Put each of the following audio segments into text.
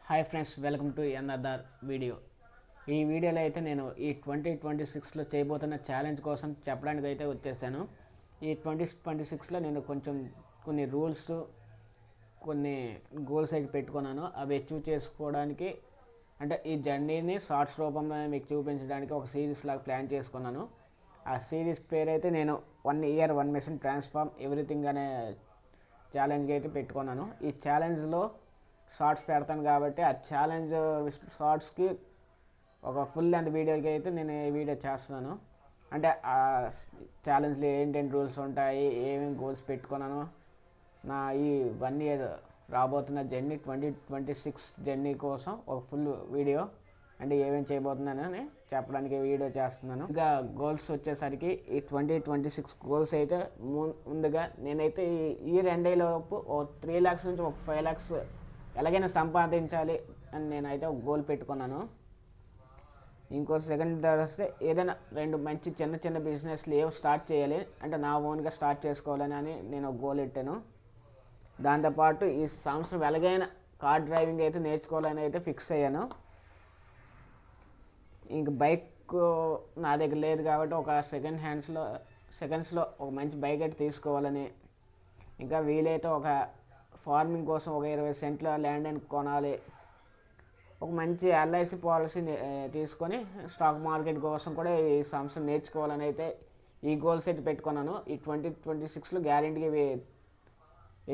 Hi friends, welcome to another video. ఈ వీడియోలో అయితే నేను ఈ 2026లో చేయబోతున్న ఛాలెంజ్ కోసం చెప్పడానికి అయితే వచ్చేసాను. ఈ 2026లో నేను కొన్ని రూల్స్, కొన్ని గోల్స్ అయితే పెట్టుకున్నాను. అవి అచీవ్ చేసుకోవడానికి, అంటే ఈ జర్నీని షార్ట్స్ రూపంలో మీకు చూపించడానికి ఒక సిరీస్ లాగా ప్లాన్ చేసుకున్నాను. ఆ సిరీస్ పేరు అయితే నేను 1 year 1 mission ట్రాన్స్ఫార్మ్ ఎవ్రీథింగ్ అనే ఛాలెంజ్కి అయితే పెట్టుకున్నాను. ఈ ఛాలెంజ్లో షార్ట్స్ పెడతాను కాబట్టి ఆ ఛాలెంజ్ షార్ట్స్కి ఒక ఫుల్ లెంత్ వీడియోకి అయితే నేను ఈ వీడియో చేస్తున్నాను. అంటే ఆ ఛాలెంజ్లో ఏంటేంటి రూల్స్ ఉంటాయి, ఏమేమి గోల్స్ పెట్టుకున్నాను, నా ఈ 1 year రాబోతున్న జర్నీ 2026 జర్నీ కోసం ఒక ఫుల్ వీడియో, అంటే ఏమేమి చేయబోతున్నానని చెప్పడానికి వీడియో చేస్తున్నాను. ఇంకా గోల్స్ వచ్చేసరికి ఈ 2026 గోల్స్ అయితే ముందుగా నేనైతే ఈ ఇయర్ ఎండ్ అయ్యేలోపు ఓ 3 lakhs నుంచి ఒక 5 lakhs ఎలాగైనా సంపాదించాలి అని నేనైతే ఒక గోల్ పెట్టుకున్నాను. ఇంకో సెకండ్ వస్తే ఏదైనా 2 మంచి చిన్న చిన్న బిజినెస్లు ఏవో స్టార్ట్ చేయాలి, అంటే నా ఓన్గా స్టార్ట్ చేసుకోవాలని నేను ఒక గోల్ పెట్టాను. దాంతోపాటు ఈ సంవత్సరం ఎలాగైనా కార్ డ్రైవింగ్ అయితే నేర్చుకోవాలని అయితే ఫిక్స్ అయ్యాను. ఇంక బైక్ నా దగ్గర లేదు కాబట్టి ఒక సెకండ్స్లో ఒక మంచి బైక్ అయితే తీసుకోవాలని, ఇంకా వీలైతే ఒక ఫార్మింగ్ కోసం ఒక 20 సెంట్ల ల్యాండ్ అని కొనాలి, ఒక మంచి ఎల్ఐసి పాలసీ తీసుకొని స్టాక్ మార్కెట్ కోసం కూడా ఈ సంవత్సరం నేర్చుకోవాలని అయితే ఈ గోల్స్ అయితే పెట్టుకున్నాను. ఈ 2026లో గ్యారెంటీగా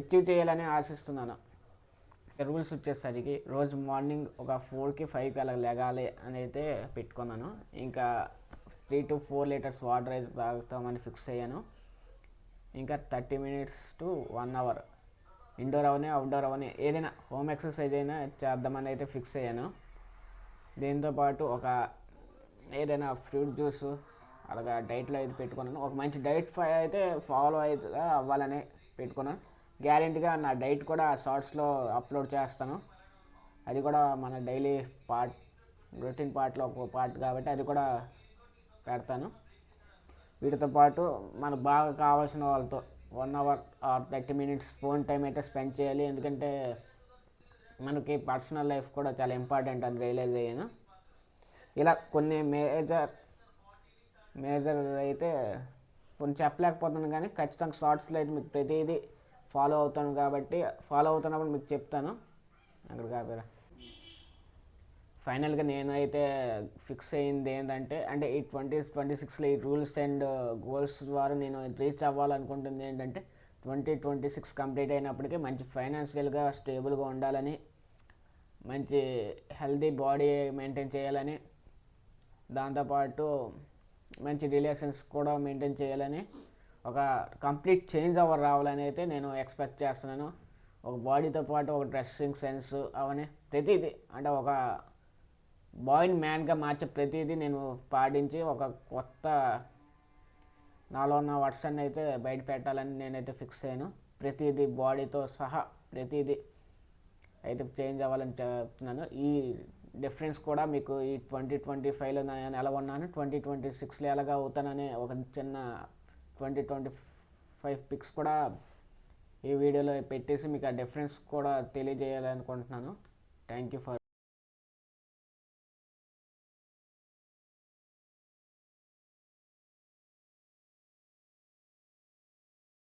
అచీవ్ చేయాలని ఆశిస్తున్నాను. రూల్స్ వచ్చేసరికి రోజు మార్నింగ్ ఒక 4కి 5కి అలా లెగాలి అని అయితే పెట్టుకున్నాను. ఇంకా 3 to 4 liters వాటర్ అయితే తాగుతామని ఫిక్స్ అయ్యాను. ఇంకా 30 minutes to 1 hour ఇండోర్ అవని అవుట్డోర్ అవని ఏదైనా హోమ్ ఎక్సర్సైజ్ అయినా చేద్దామని అయితే ఫిక్స్ అయ్యాను. దీంతోపాటు ఒక ఏదైనా ఫ్రూట్ జ్యూస్ అలాగా డైట్లో అయితే పెట్టుకున్నాను. ఒక మంచి డైట్ అయితే ఫాలో అయితే అవ్వాలని పెట్టుకున్నాను. గ్యారెంటీగా నా డైట్ కూడా షార్ట్స్లో అప్లోడ్ చేస్తాను. అది కూడా మన డైలీ రొటీన్ పార్ట్లో ఒక పార్ట్ కాబట్టి అది కూడా పెడతాను. వీటితో పాటు మనకు బాగా కావాల్సిన వాళ్ళతో 1 hour or 30 minutes phone time అయితే స్పెండ్ చేయాలి. ఎందుకంటే మనకి పర్సనల్ లైఫ్ కూడా చాలా ఇంపార్టెంట్ అని రియలైజ్ అయ్యాను. ఇలా కొన్ని మేజర్ అయితే కొన్ని చెప్పలేకపోతున్నాను, కానీ ఖచ్చితంగా షార్ట్స్లో అయితే మీకు ప్రతిదీ ఫాలో అవుతాను కాబట్టి ఫాలో అవుతున్నప్పుడు మీకు చెప్తాను. అక్కడ కాపీరా. ఫైనల్గా నేనైతే ఫిక్స్ అయ్యింది ఏంటంటే, అంటే ఈ 2026లో ఈ రూల్స్ అండ్ గోల్స్ ద్వారా నేను రీచ్ అవ్వాలనుకుంటుంది ఏంటంటే 2026 కంప్లీట్ అయినప్పటికీ మంచి ఫైనాన్షియల్గా స్టేబుల్గా ఉండాలని, మంచి హెల్తీ బాడీ మెయింటైన్ చేయాలని, దాంతోపాటు మంచి రిలేషన్స్ కూడా మెయింటైన్ చేయాలని, ఒక కంప్లీట్ చేంజ్ ఓవర్ రావాలని అయితే నేను ఎక్స్పెక్ట్ చేస్తున్నాను. ఒక బాడీతో పాటు ఒక డ్రెస్సింగ్ సెన్స్ అవన్నీ ప్రతిదీ, అంటే ఒక బాయ్ని మ్యాన్గా మార్చే ప్రతిదీ నేను పాటించి ఒక కొత్త నాలో ఉన్న వర్షన్ని అయితే బయట పెట్టాలని నేనైతే ఫిక్స్ అయ్యాను. ప్రతిదీ బాడీతో సహా ప్రతిదీ అయితే చేంజ్ అవ్వాలని చెప్తున్నాను. ఈ డిఫరెన్స్ కూడా మీకు ఈ 2025లో నేను ఎలా ఉన్నాను, 2026లో ఎలాగా అవుతానని ఒక చిన్న 2025 పిక్స్ కూడా ఈ వీడియోలో పెట్టేసి మీకు ఆ డిఫరెన్స్ కూడా తెలియజేయాలనుకుంటున్నాను. Thank you for